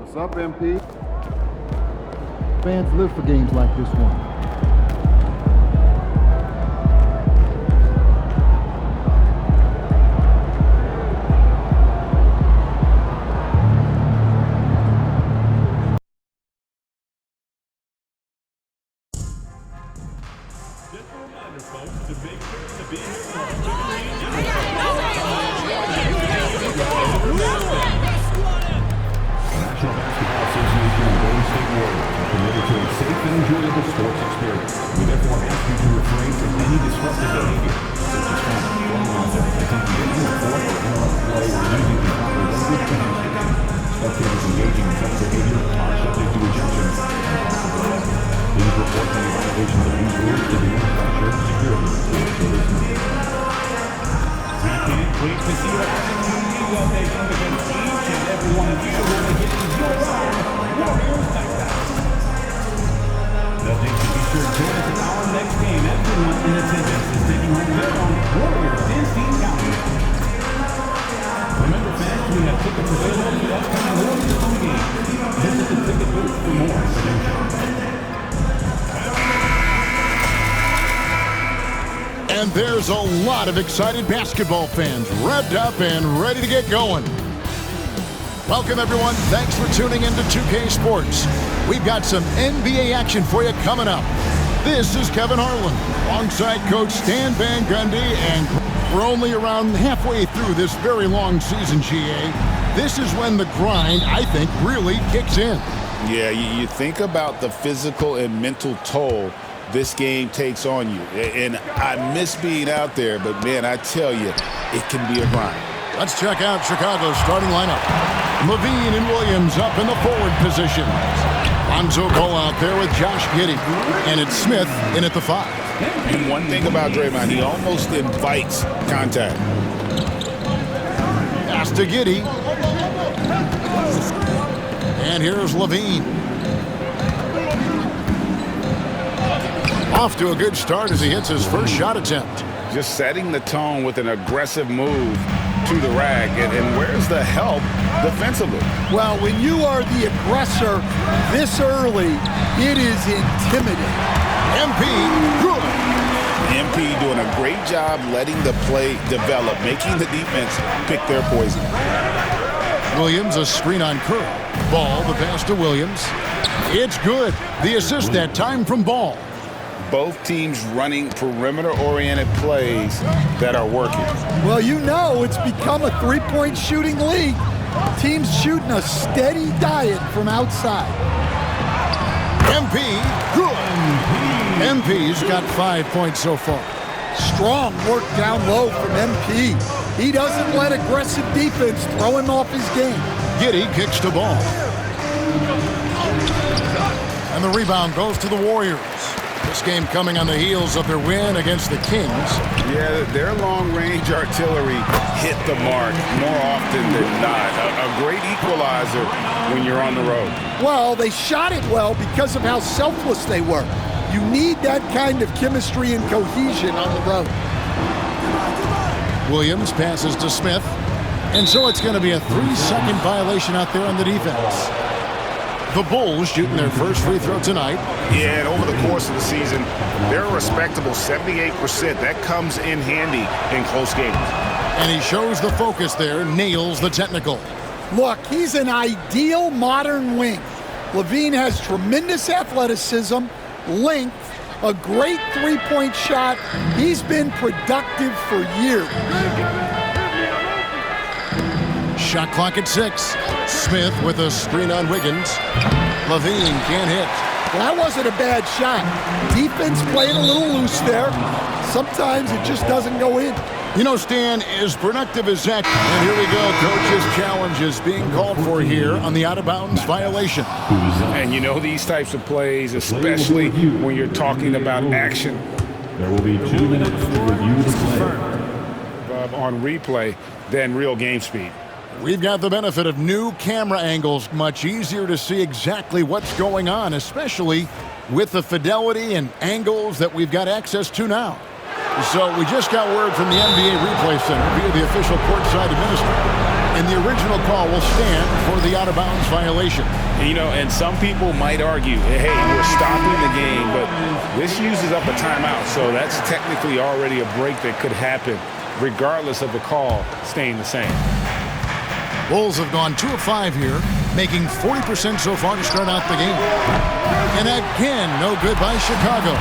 What's up, MP? Fans live for games like this one. Just a reminder, folks, to make sure to be here tomorrow. National Basketball Association and Golden State Warriors are committed to a safe and enjoyable sports experience. We therefore ask you to refrain from any disruptive behavior, such as throwing objects, attempting to interfere or interrupt play, or using improper language and gestures. Spectators engaging in such behavior are subject to ejection and possible arrest. Please report any violations of these rules to the manufacturer, security, or service number. We can't wait to see what happens in the Nation because each and every one of you will be getting your own Warriors backpack. Nothing to be sure to join us in our next game. Everyone in attendance is taking home their own Warriors Dancing County. Remember, fans, we have tickets available for the upcoming Warriors home game. Visit the ticket booth for more information. And there's a lot of excited basketball fans revved up and ready to get going. Welcome, everyone. Thanks for tuning into 2K Sports. We've got some NBA action for you coming up. This is Kevin Harlan alongside Coach Stan Van Gundy, and we're only around halfway through this very long season, GA. This is when the grind, I think, really kicks in. Yeah, you think about the physical and mental toll this game takes on you. And I miss being out there, but man, I tell you, it can be a grind. Let's check out Chicago's starting lineup. Levine and Williams up in the forward position. Lonzo Ball out there with Josh Giddey. And it's Smith in at the 5. And one thing about Draymond, he almost invites contact. Pass to Giddey. And here's Levine. Off to a good start as he hits his first shot attempt. Just setting the tone with an aggressive move to the rack. And where's the help defensively? Well, when you are the aggressor this early, it is intimidating. MP, good. MP doing a great job letting the play develop, making the defense pick their poison. Williams, a screen on Curry. Ball, the pass to Williams. It's good. The assist that time from Ball. Both teams running perimeter-oriented plays that are working. Well, you know it's become a three-point shooting league. Teams shooting a steady diet from outside. MP, good. MP's got 5 points so far. Strong work down low from MP. He doesn't let aggressive defense throw him off his game. Giddey kicks the ball. And the rebound goes to the Warriors. This game coming on the heels of their win against the Kings. Yeah, their long-range artillery hit the mark more often than not. A great equalizer when you're on the road. Well, they shot it well because of how selfless they were. You need that kind of chemistry and cohesion on the road. Williams passes to Smith. And so it's going to be a 3-second violation out there on the defense. The Bulls shooting their first free throw tonight. Yeah, and over the course of the season, they're a respectable 78%. That comes in handy in close games. And he shows the focus there, nails the technical. Look, he's an ideal modern wing. Levine has tremendous athleticism, length, a great three-point shot. He's been productive for years. Shot clock at 6. Smith with a screen on Wiggins. Levine can't hit. That wasn't a bad shot. Defense playing a little loose there. Sometimes it just doesn't go in. You know, Stan, as productive as that. And here we go. Coach's challenge is being called for here on the out-of-bounds violation. And you know these types of plays, especially when you're talking about action. There will be 2 minutes to review the play. On replay than real game speed. We've got the benefit of new camera angles, much easier to see exactly what's going on, especially with the fidelity and angles that we've got access to now. So we just got word from the NBA Replay Center via the official courtside administrator. and the original call will stand for the out-of-bounds violation. You know, and some people might argue, hey, we're stopping the game, but this uses up a timeout, so that's technically already a break that could happen, regardless of the call staying the same. Bulls have gone 2 of 5 here, making 40% so far to start out the game. And again, no good by Chicago.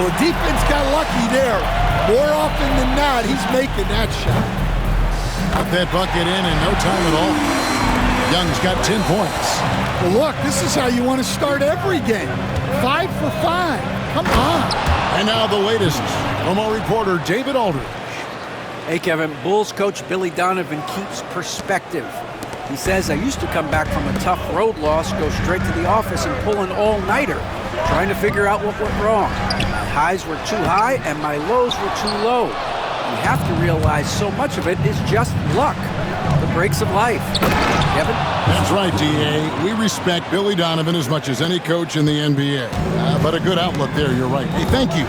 Well, the defense got lucky there. More often than not, he's making that shot. Got that bucket in no time at all. Young's got 10 points. Well, look, this is how you want to start every game. 5 for 5. Come on. And now the latest from our reporter, David Aldridge. Hey, Kevin, Bulls coach Billy Donovan keeps perspective. He says, I used to come back from a tough road loss, go straight to the office and pull an all-nighter, trying to figure out what went wrong. My highs were too high and my lows were too low. You have to realize so much of it is just luck, the breaks of life. Kevin? That's right, D.A. We respect Billy Donovan as much as any coach in the NBA. But a good outlook there, you're right. Hey, thank you.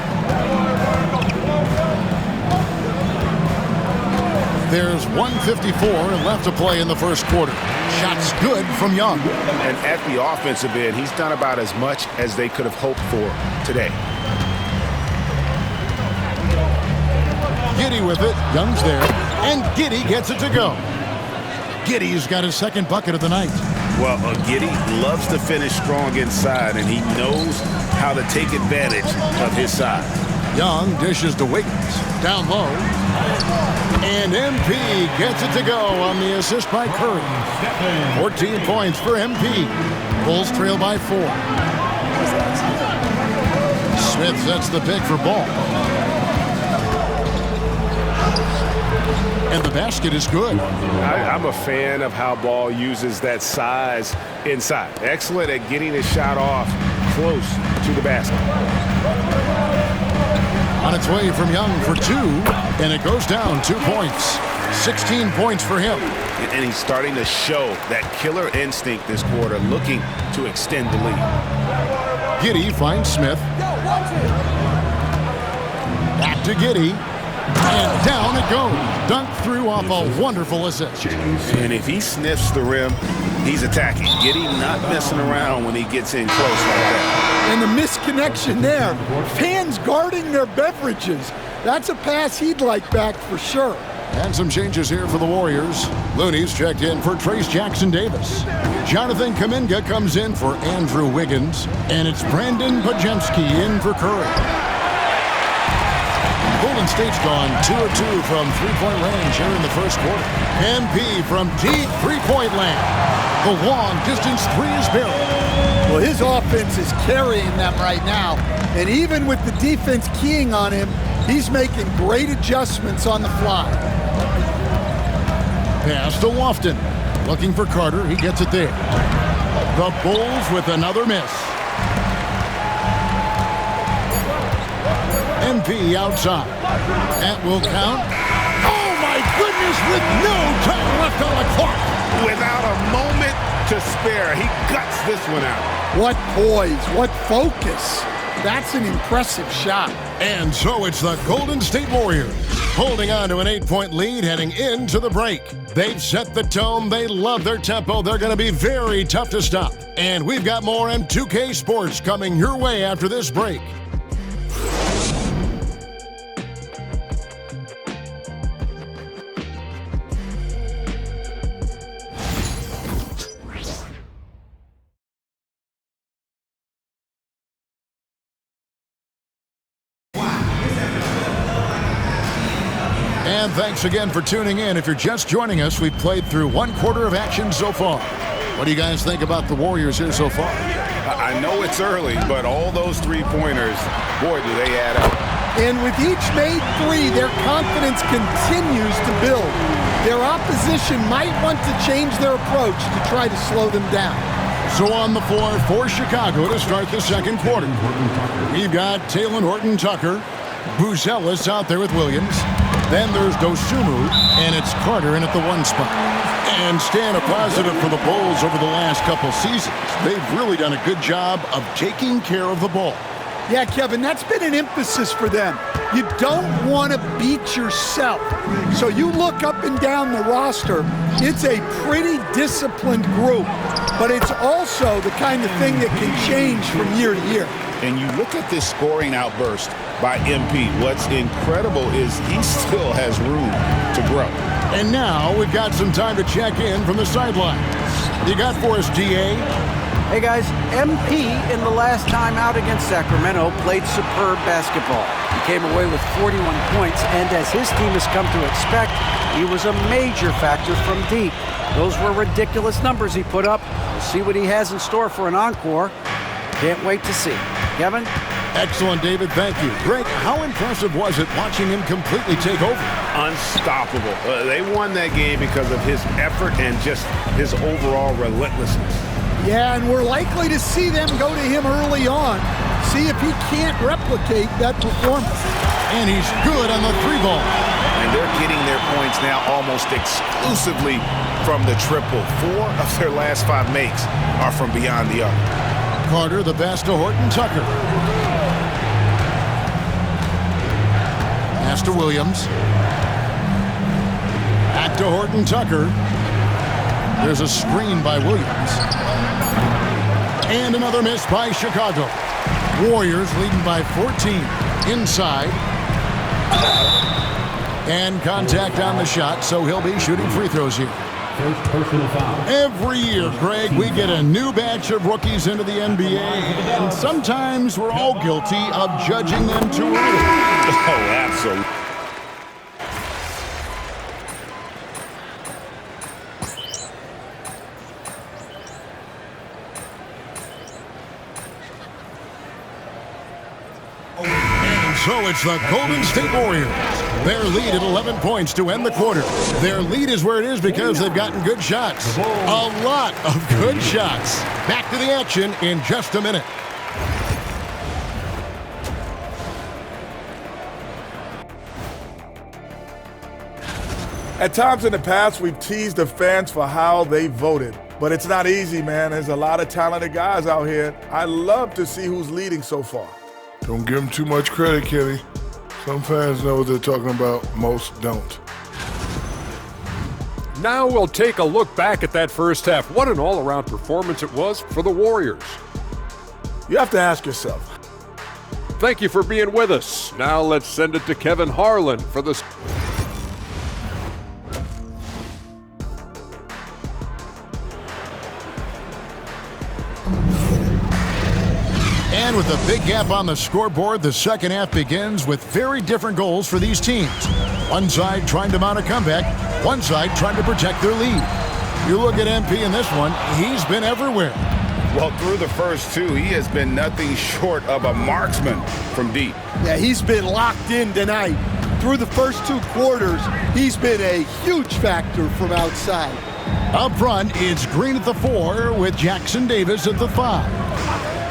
There's 1:54 left to play in the first quarter. Shots good from Young. And at the offensive end, he's done about as much as they could have hoped for today. Giddey with it. Young's there. And Giddey gets it to go. Giddey's got his second bucket of the night. Well, Giddey loves to finish strong inside, and he knows how to take advantage of his size. Young dishes to Wiggins. Down low. And MP gets it to go on the assist by Curry. 14 points for MP. Bulls trail by 4. Smith sets the pick for Ball. And the basket is good. I'm a fan of how Ball uses that size inside. Excellent at getting his shot off close to the basket. On its way from Young for 2, and it goes down 2 points. 16 points for him. And he's starting to show that killer instinct this quarter, looking to extend the lead. Giddey finds Smith. Back to Giddey. And down it goes. Dunked through off a wonderful assist. And if he sniffs the rim, he's attacking. Giddey not messing around when he gets in close like that. And the misconnection there. Fans guarding their beverages. That's a pass he'd like back for sure. And some changes here for the Warriors. Looney's checked in for Trace Jackson-Davis. Jonathan Kuminga comes in for Andrew Wiggins. And it's Brandon Podziemski in for Curry. Golden State's gone 2 of 2 from three-point range here in the first quarter. MP from deep three-point land. The long-distance 3 is barely. Well, his offense is carrying them right now. And even with the defense keying on him, he's making great adjustments on the fly. Pass to Lofton. Looking for Carter. He gets it there. The Bulls with another miss. MP outside. That will count. Oh, my goodness, with no time left on the clock. Without a moment to spare, he guts this one out. What poise, what focus. That's an impressive shot. And so it's the Golden State Warriors holding on to an 8-point lead heading into the break. They've set the tone. They love their tempo. They're going to be very tough to stop. And we've got more M2K Sports coming your way after this break. And thanks again for tuning in. If you're just joining us, we've played through 1 quarter of action so far. What do you guys think about the Warriors here so far? I know it's early, but all those three-pointers, boy, do they add up. And with each made 3, their confidence continues to build. Their opposition might want to change their approach to try to slow them down. So on the floor for Chicago to start the second quarter, we've got Talen Horton-Tucker, Buzelis out there with Williams. Then there's Dosunmu, and it's Carter in at the 1 spot. And Stan, a positive for the Bulls over the last couple seasons. They've really done a good job of taking care of the ball. Yeah, Kevin, that's been an emphasis for them. You don't want to beat yourself. So you look up and down the roster, it's a pretty disciplined group, but it's also the kind of thing that can change from year to year. And you look at this scoring outburst by MP. What's incredible is he still has room to grow. And now we've got some time to check in from the sidelines. You got for us, DA? Hey guys, MP in the last time out against Sacramento played superb basketball. He came away with 41 points, and as his team has come to expect, he was a major factor from deep. Those were ridiculous numbers he put up. We'll see what he has in store for an encore. Can't wait to see. Kevin? Excellent, David. Thank you. Greg, how impressive was it watching him completely take over? Unstoppable. They won that game because of his effort and just his overall relentlessness. Yeah, and we're likely to see them go to him early on, see if he can't replicate that performance. And he's good on the three ball. And they're getting their points now almost exclusively from the triple. 4 of their last 5 makes are from beyond the arc. Carter, the pass to Horton Tucker. Pass to Williams. Back to Horton Tucker. There's a screen by Williams. And another miss by Chicago. Warriors leading by 14. Inside. And contact on the shot, so he'll be shooting free throws here. First personal foul. Every year, Greg, we get a new batch of rookies into the NBA, and sometimes we're all guilty of judging them too early. Oh, absolutely. So it's the Golden State Warriors. Their lead at 11 points to end the quarter. Their lead is where it is because they've gotten good shots. A lot of good shots. Back to the action in just a minute. At times in the past, we've teased the fans for how they voted. But it's not easy, man. There's a lot of talented guys out here. I love to see who's leading so far. Don't give them too much credit, Kenny. Some fans know what they're talking about, most don't. Now we'll take a look back at that first half. What an all-around performance it was for the Warriors. You have to ask yourself. Thank you for being with us. Now let's send it to Kevin Harlan for the... And with a big gap on the scoreboard, the second half begins with very different goals for these teams. One side trying to mount a comeback, one side trying to protect their lead. You look at MP in this one, he's been everywhere. Well, through the first 2, he has been nothing short of a marksman from deep. Yeah, he's been locked in tonight. Through the first 2 quarters, he's been a huge factor from outside. Up front, it's Green at the 4 with Jackson Davis at the 5.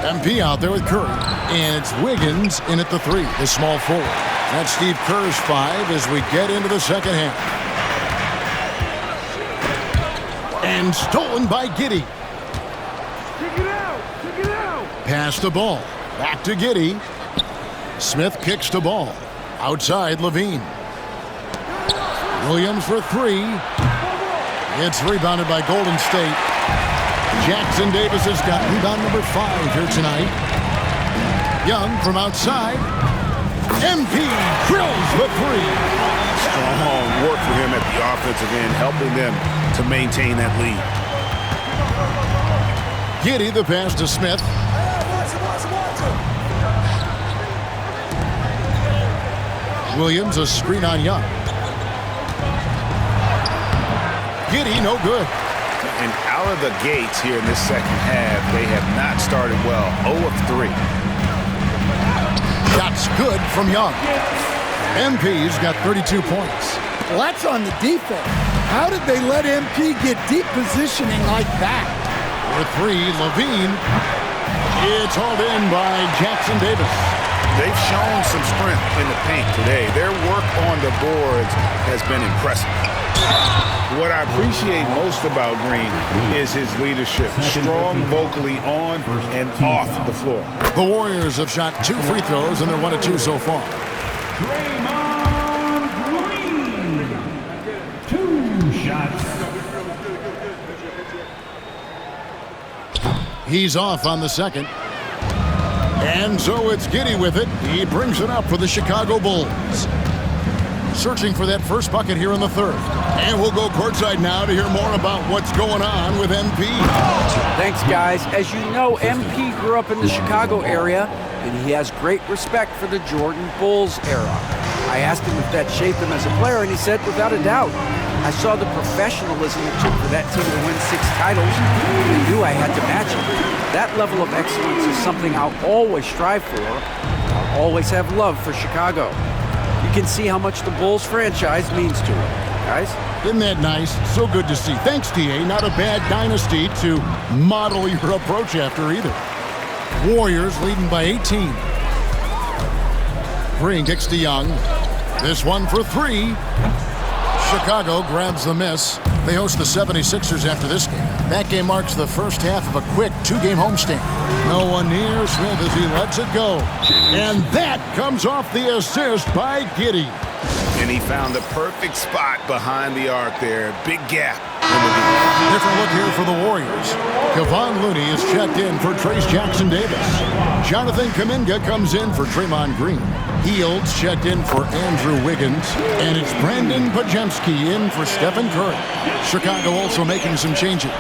MP out there with Curry, and it's Wiggins in at the 3, the small forward. That's Steve Kerr's 5 as we get into the second half. And stolen by Giddey. Pass the ball. Back to Giddey. Smith kicks the ball. Outside Levine. Williams for 3. It's rebounded by Golden State. Jackson Davis has got rebound number 5 here tonight. Young from outside. MP drills the 3. Strong work for him at the offensive end, helping them to maintain that lead. Giddey the pass to Smith. Williams a screen on Young. Giddey no good. And out of the gates here in this second half, they have not started well. 0 of 3. Shots good from Young. MP's got 32 points. Well, that's on the defense. How did they let MP get deep positioning like that? For 3, Levine. It's hauled in by Jackson Davis. They've shown some strength in the paint today. Their work on the boards has been impressive. What I appreciate most about Green is his leadership. Strong vocally on and off the floor. The Warriors have shot 2 free throws, and they're 1 of 2 so far. Draymond Green. 2 shots. He's off on the second. And so it's Giddey with it. He brings it up for the Chicago Bulls. Searching for that first bucket here in the third. And we'll go courtside now to hear more about what's going on with MP. Thanks, guys. As you know, MP grew up in the Chicago area, and he has great respect for the Jordan Bulls era. I asked him if that shaped him as a player, and he said, without a doubt. I saw the professionalism it took for that team to win 6 titles. I knew I had to match it. That level of excellence is something I'll always strive for. I'll always have love for Chicago. You can see how much the Bulls franchise means to him, guys. Isn't that nice? So good to see. Thanks, D.A. Not a bad dynasty to model your approach after either. Warriors leading by 18. Green kicks to Young. This one for 3. Chicago grabs the miss. They host the 76ers after this game. That game marks the first half of a quick 2-game homestand. No one near Smith as he lets it go. And that comes off the assist by Giddey. And he found the perfect spot behind the arc there. Big gap. Different look here for the Warriors. Kevon Looney is checked in for Trace Jackson-Davis. Jonathan Kuminga comes in for Draymond Green. Hields checked in for Andrew Wiggins. And it's Brandon Podziemski in for Stephen Curry. Chicago also making some changes.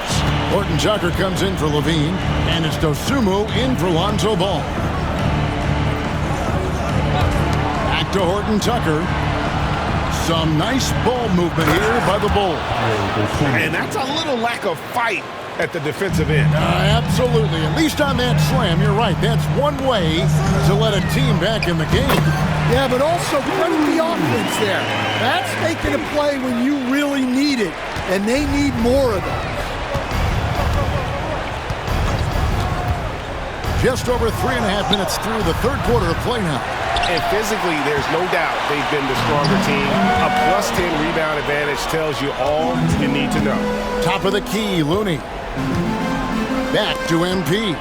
Horton Tucker comes in for Levine. And it's Dosunmu in for Lonzo Ball. Back to Horton Tucker. Some nice ball movement here by the Bulls. And that's a little lack of fight at the defensive end. Absolutely. At least on that slam, you're right. That's one way to let a team back in the game. Yeah, but also credit the offense there. That's making a play when you really need it, and they need more of it. Just over 3.5 minutes through the third quarter of play now. And physically, there's no doubt they've been the stronger team. A +10 rebound advantage tells you all you need to know. Top of the key, Looney. Back to MP.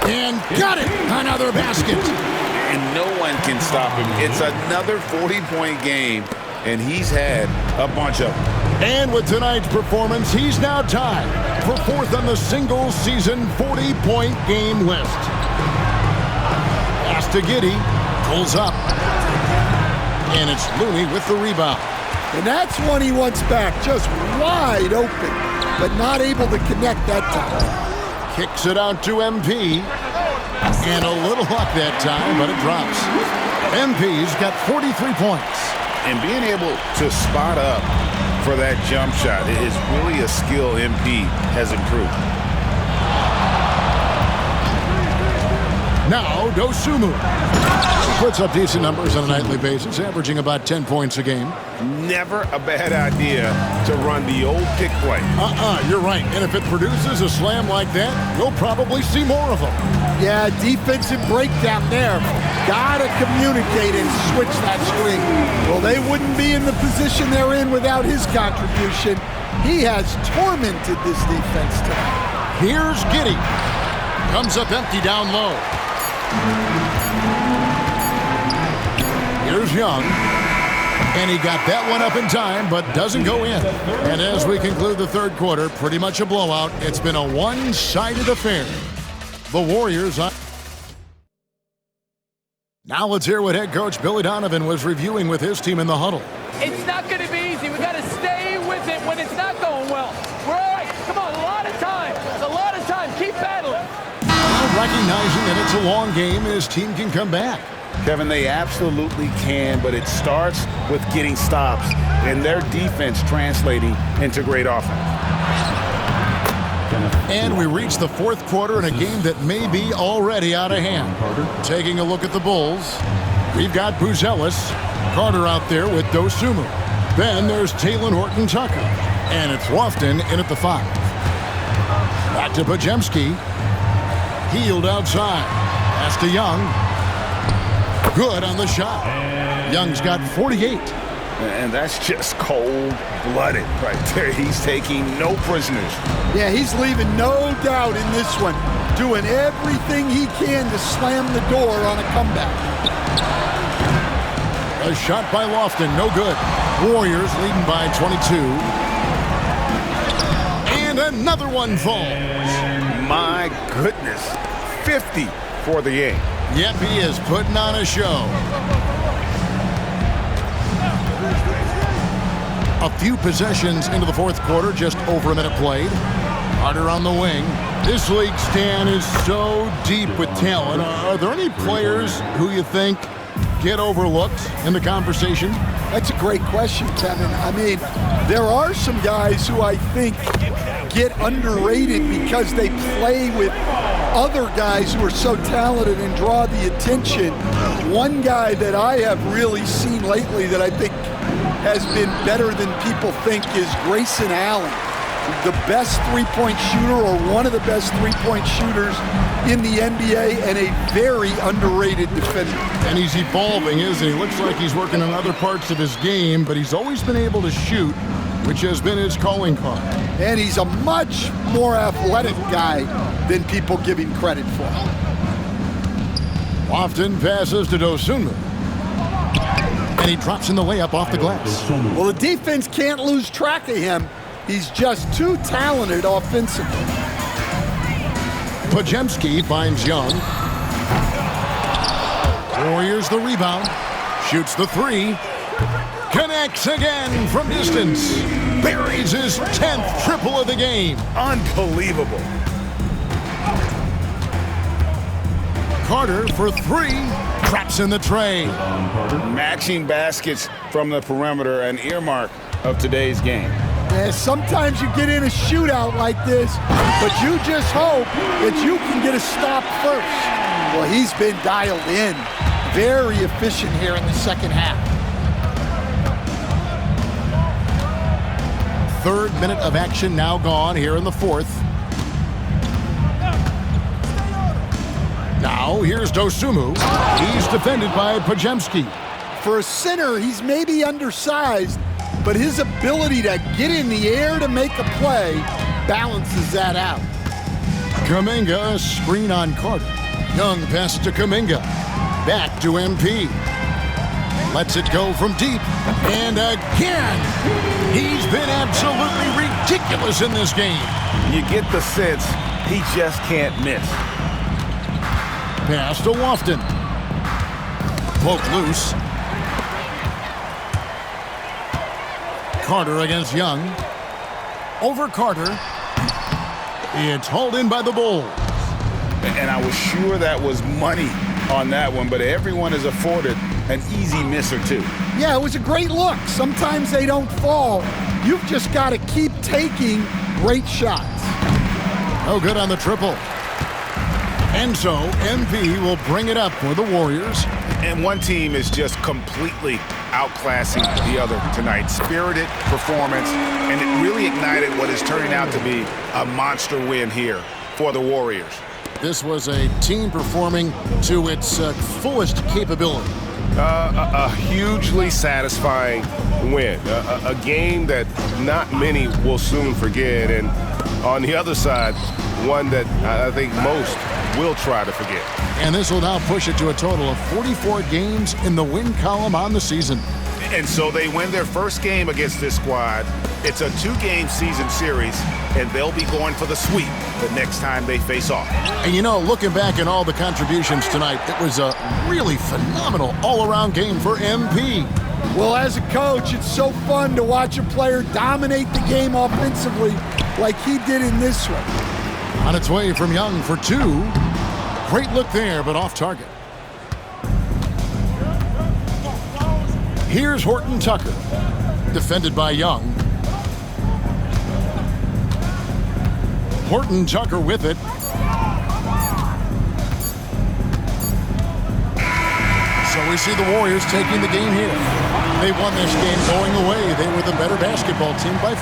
And got it! Another basket. And no one can stop him. It's another 40-point game, and he's had a bunch of them. And with tonight's performance, he's now tied for 4th on the single-season 40-point game list. Pass to Giddey. Pulls up. And it's Looney with the rebound. And that's one he wants back, just wide open, but not able to connect that time. Kicks it out to MP. And a little luck that time, but it drops. MP's got 43 points. And being able to spot up for that jump shot is really a skill MP has improved. Now, Dosunmu puts up decent numbers on a nightly basis, averaging about 10 points a game. Never a bad idea to run the old pick play. You're right. And if it produces a slam like that, we'll probably see more of them. Yeah, defensive breakdown there. Gotta communicate and switch that screen. Well, they wouldn't be in the position they're in without his contribution. He has tormented this defense tonight. Here's Giddey. Comes up empty down low. Here's Young. And he got that one up in time, but doesn't go in. And as we conclude the third quarter, pretty much a blowout. It's been a one-sided affair. The Warriors on. Now let's hear what head coach Billy Donovan was reviewing with his team in the huddle. It's not going to be easy. We got to stay with it when it's not going well. We're all right. Come on, a lot of time. Keep battling. Recognizing that it's a long game, his team can come back. Kevin, they absolutely can, but it starts with getting stops and their defense translating into great offense. And we reach the fourth quarter in a game that may be already out of hand. Taking a look at the Bulls, we've got Buzelis, Carter out there with Dosunmu. Then there's Talen Horton-Tucker, and it's Lofton in at the 5. Back to Podziemski. Hield outside. Pass to Young. Good on the shot. Young's got 48. And that's just cold-blooded right there. He's taking no prisoners. Yeah, he's leaving no doubt in this one. Doing everything he can to slam the door on a comeback. A shot by Lofton, no good. Warriors leading by 22. And another one falls. My goodness. 50 for the game. Yep, he is putting on a show. A few possessions into the fourth quarter, just over a minute played. Carter on the wing. This league, Stan, is so deep with talent. Are there any players who you think get overlooked in the conversation? That's a great question, Kevin. I mean, there are some guys who I think get underrated because they play with other guys who are so talented and draw the attention. One guy that I have really seen lately that I think has been better than people think is Grayson Allen, the best three-point shooter or one of the best three-point shooters in the NBA and a very underrated defender. And he's evolving, isn't he? Looks like he's working on other parts of his game, but he's always been able to shoot, which has been his calling card. And he's a much more athletic guy than people give him credit for. Lofton passes to Dosunmu. And he drops in the layup off the glass. Well, the defense can't lose track of him. He's just too talented offensively. Podziemski finds Young. Warriors the rebound. Shoots the three. Connects again from distance. Buries his 10th triple of the game. Unbelievable. Carter for three. Traps in the tray. Matching baskets from the perimeter, an earmark of today's game. Yeah, sometimes you get in a shootout like this, but you just hope that you can get a stop first. Well, he's been dialed in. Very efficient here in the second half. Third minute of action now gone here in the fourth. Now here's Dosunmu. He's defended by Podziemski. For a center, he's maybe undersized, but his ability to get in the air to make a play balances that out. Kuminga, screen on Carter. Young pass to Kuminga. Back to MP. Lets it go from deep. And again, he's been absolutely ridiculous in this game. You get the sense he just can't miss. Pass to Lofton. Poke loose. Carter against Young. Over Carter. It's hauled in by the Bulls. And I was sure that was money on that one, but everyone is afforded an easy miss or two. Yeah, it was a great look. Sometimes they don't fall. You've just got to keep taking great shots. No good on the triple. And so MP will bring it up for the Warriors. And one team is just completely outclassing the other tonight. Spirited performance, and it really ignited what is turning out to be a monster win here for the Warriors. This was a team performing to its fullest capability. A hugely satisfying win. A game that not many will soon forget. And on the other side, one that I think most will try to forget. And this will now push it to a total of 44 games in the win column on the season. And so they win their first game against this squad. It's a 2-game season series, and they'll be going for the sweep the next time they face off. And you know, looking back at all the contributions tonight, it was a really phenomenal all-around game for MP. Well, as a coach, it's so fun to watch a player dominate the game offensively like he did in this one. On its way from Young for two. Great look there, but off target. Here's Horton Tucker, defended by Young. Horton Tucker with it. So we see the Warriors taking the game here. They won this game going away. They were the better basketball team by